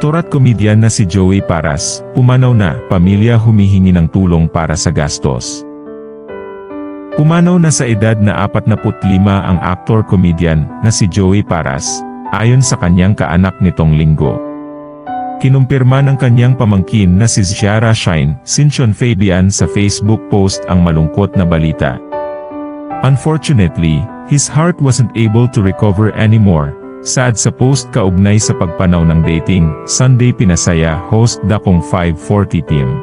Aktor at komedyan na si Joey Paras, pumanaw na, pamilya humihingi ng tulong para sa gastos. Pumanaw na sa edad na 45 ang aktor-komedyan na si Joey Paras, ayon sa kanyang kaanak nitong linggo. Kinumpirma ng kanyang pamangkin na si Ziara Shine Sinchon Fabian sa Facebook post ang malungkot na balita. Unfortunately, his heart wasn't able to recover anymore. Sad sa post kaugnay sa pagpanaw ng dating, Sunday Pinasaya host Dakong 5:40 PM.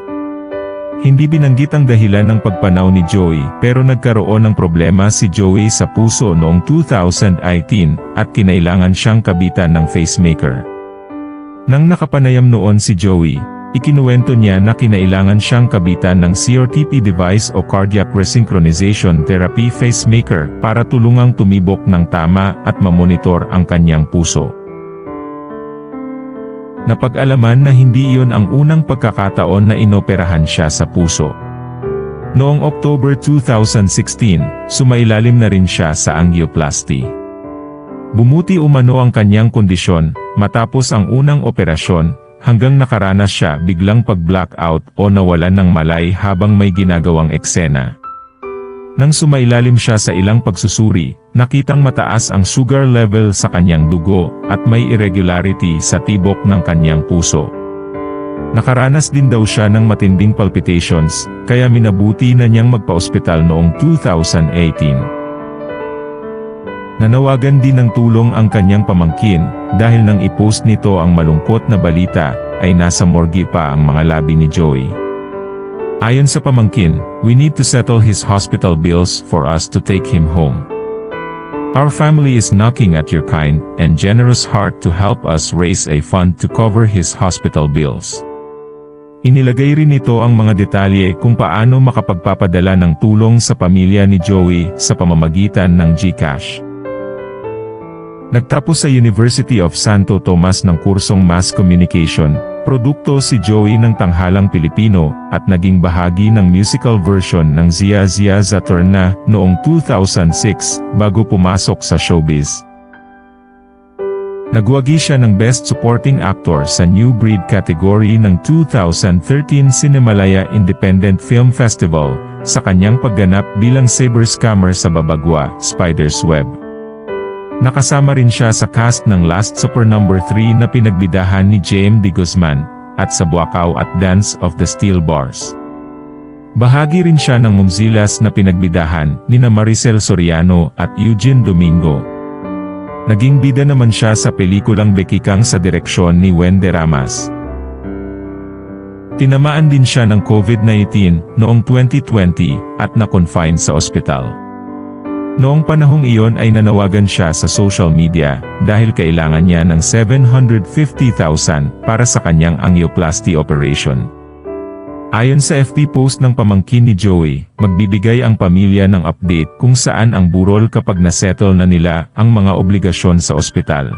Hindi binanggit ang dahilan ng pagpanaw ni Joey pero nagkaroon ng problema si Joey sa puso noong 2018 at kinailangan siyang kabitan ng pacemaker. Nang nakapanayam noon si Joey, ikinuwento niya na kinailangan siyang kabitan ng CRTP device o cardiac resynchronization therapy pacemaker para tulungang tumibok ng tama at mamonitor ang kanyang puso. Napag-alaman na hindi iyon ang unang pagkakataon na inoperahan siya sa puso. Noong October 2016, sumailalim na rin siya sa angioplasty. Bumuti umano ang kanyang kondisyon, matapos ang unang operasyon, hanggang nakaranas siya biglang pag-blackout o nawalan ng malay habang may ginagawang eksena. Nang sumailalim siya sa ilang pagsusuri, nakitang mataas ang sugar level sa kanyang dugo at may irregularity sa tibok ng kanyang puso. Nakaranas din daw siya ng matinding palpitations, kaya minabuti na niyang magpa-ospital noong 2018. Nanawagan din ng tulong ang kanyang pamangkin, dahil nang i-post nito ang malungkot na balita, ay nasa morgue pa ang mga labi ni Joey. Ayon sa pamangkin, "We need to settle his hospital bills for us to take him home. Our family is knocking at your kind and generous heart to help us raise a fund to cover his hospital bills." Inilagay rin nito ang mga detalye kung paano makapagpapadala ng tulong sa pamilya ni Joey sa pamamagitan ng GCash. Nagtapos sa University of Santo Tomas ng kursong Mass Communication, produkto si Joey ng Tanghalang Pilipino, at naging bahagi ng musical version ng Zia Zia Zaturna noong 2006, bago pumasok sa showbiz. Nagwagi siya ng Best Supporting Actor sa New Breed category ng 2013 Cinemalaya Independent Film Festival, sa kanyang pagganap bilang cyber scammer sa Babagwa, Spider's Web. Nakasama rin siya sa cast ng Last Supper No. 3 na pinagbidahan ni Jaime de Guzman, at sa Buakaw at Dance of the Steel Bars. Bahagi rin siya ng Mumzilas na pinagbidahan nina Maricel Soriano at Eugene Domingo. Naging bida naman siya sa pelikulang Bekikang sa direksyon ni Wende Ramas. Tinamaan din siya ng COVID-19 noong 2020 at na-confine sa ospital. Noong panahong iyon ay nanawagan siya sa social media dahil kailangan niya ng 750,000 para sa kanyang angioplasty operation. Ayon sa FB post ng pamangkin ni Joey, magbibigay ang pamilya ng update kung saan ang burol kapag nasettle na nila ang mga obligasyon sa ospital.